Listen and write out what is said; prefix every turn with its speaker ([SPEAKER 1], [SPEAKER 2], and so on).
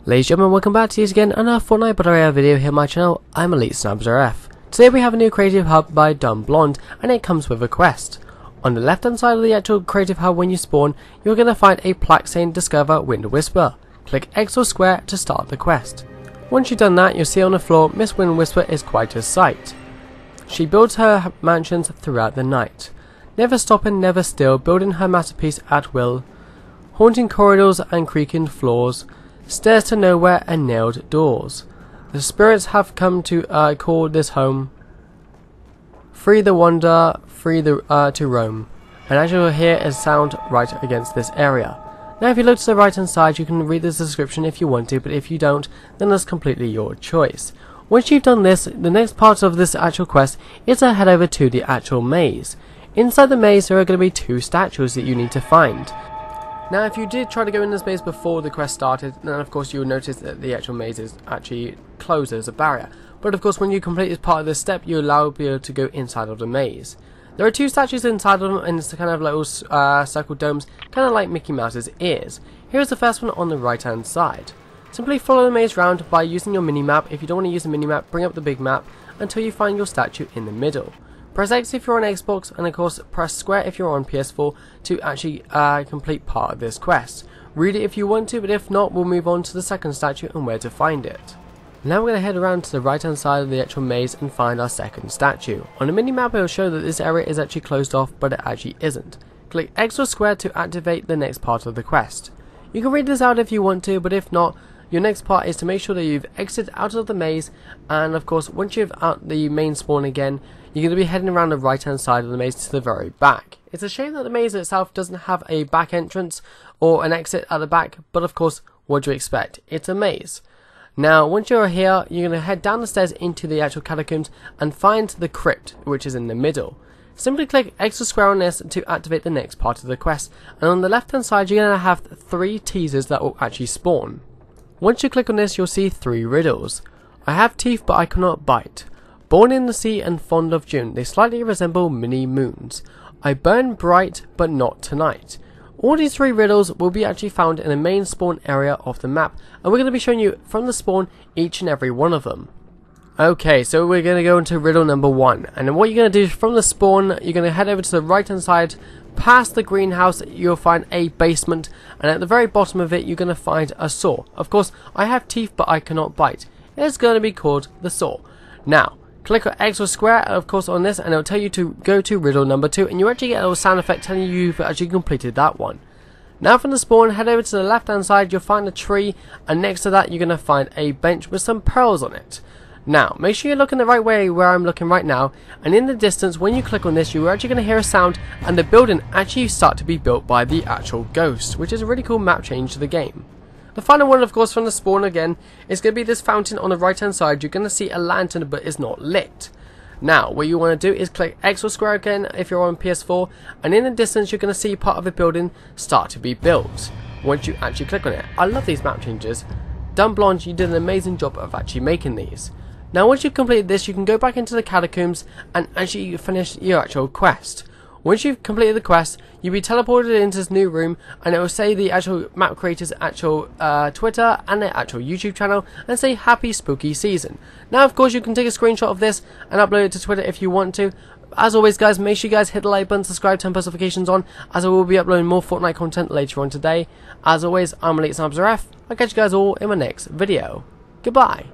[SPEAKER 1] Ladies and gentlemen, welcome back to yet again another Fortnite Battle Royale video here on my channel. I'm ElitesnipersRF. Today we have a new creative hub by Dummblond, and it comes with a quest. On the left hand side of the actual creative hub when you spawn, you're going to find a plaque saying Discover Windwhisper. Click X or square to start the quest. Once you've done that, you'll see on the floor Miss Windwhisper is quite a sight. She builds her mansions throughout the night, never stopping, never still, building her masterpiece at will, haunting corridors and creaking floors, stairs to nowhere and nailed doors. The spirits have come to call this home. Free the wander, free the to roam. And as you'll hear a sound right against this area. Now if you look to the right hand side, you can read this description if you want to, but if you don't, then that's completely your choice. Once you've done this, the next part of this actual quest is to head over to the actual maze. Inside the maze there are going to be two statues that you need to find. Now if you did try to go in this maze before the quest started, then of course you'll notice that the actual maze is actually closed as a barrier. But of course when you complete this part of this step, you allow people to go inside of the maze. There are two statues inside of them, and it's kind of little circle domes, kind of like Mickey Mouse's ears. Here's the first one on the right hand side. Simply follow the maze round by using your mini-map. If you don't want to use the mini-map, bring up the big map until you find your statue in the middle. Press X if you're on Xbox, and of course press square if you're on PS4 to actually complete part of this quest. Read it if you want to, but if not, we'll move on to the second statue and where to find it. Now we're going to head around to the right hand side of the actual maze and find our second statue. On the mini-map it will show that this area is actually closed off, but it actually isn't. Click X or square to activate the next part of the quest. You can read this out if you want to, but if not, your next part is to make sure that you've exited out of the maze, and of course once you've out the main spawn again, you're going to be heading around the right hand side of the maze to the very back. It's a shame that the maze itself doesn't have a back entrance or an exit at the back, but of course what do you expect? It's a maze. Now once you're here, you're going to head down the stairs into the actual catacombs and find the crypt, which is in the middle. Simply click X or square on this to activate the next part of the quest, and on the left hand side you're going to have 3 teasers that will actually spawn. Once you click on this, you'll see 3 riddles. I have teeth but I cannot bite. Born in the sea and fond of June, they slightly resemble mini moons. I burn bright but not tonight. All these 3 riddles will be actually found in the main spawn area of the map, and we're going to be showing you from the spawn each and every one of them. Okay, so we're going to go into riddle number 1, and then what you're going to do is from the spawn, you're going to head over to the right hand side. Past the greenhouse you'll find a basement, and at the very bottom of it you're going to find a saw. Of course, I have teeth but I cannot bite. It's going to be called the saw. Now click on X or square of course on this, and it'll tell you to go to riddle number 2, and you actually get a little sound effect telling you you've actually completed that one. Now from the spawn, head over to the left hand side, you'll find a tree, and next to that you're going to find a bench with some pearls on it. Now, make sure you're looking the right way where I'm looking right now, and in the distance, when you click on this, you're actually going to hear a sound, and the building actually start to be built by the actual ghost, which is a really cool map change to the game. The final one, of course, from the spawn again, is going to be this fountain on the right hand side. You're going to see a lantern, but it's not lit. Now, what you want to do is click X or square again if you're on PS4, and in the distance, you're going to see part of the building start to be built once you actually click on it. I love these map changes. Dummblond, you did an amazing job of actually making these. Now once you've completed this, you can go back into the catacombs and actually finish your actual quest. Once you've completed the quest, you'll be teleported into this new room, and it will say the actual map creator's actual Twitter and their actual YouTube channel, and say happy spooky season. Now of course you can take a screenshot of this and upload it to Twitter if you want to. As always guys, make sure you guys hit the like button, subscribe, turn post notifications on, as I will be uploading more Fortnite content later on today. As always, I'm ElitesnipersRF. I'll catch you guys all in my next video. Goodbye.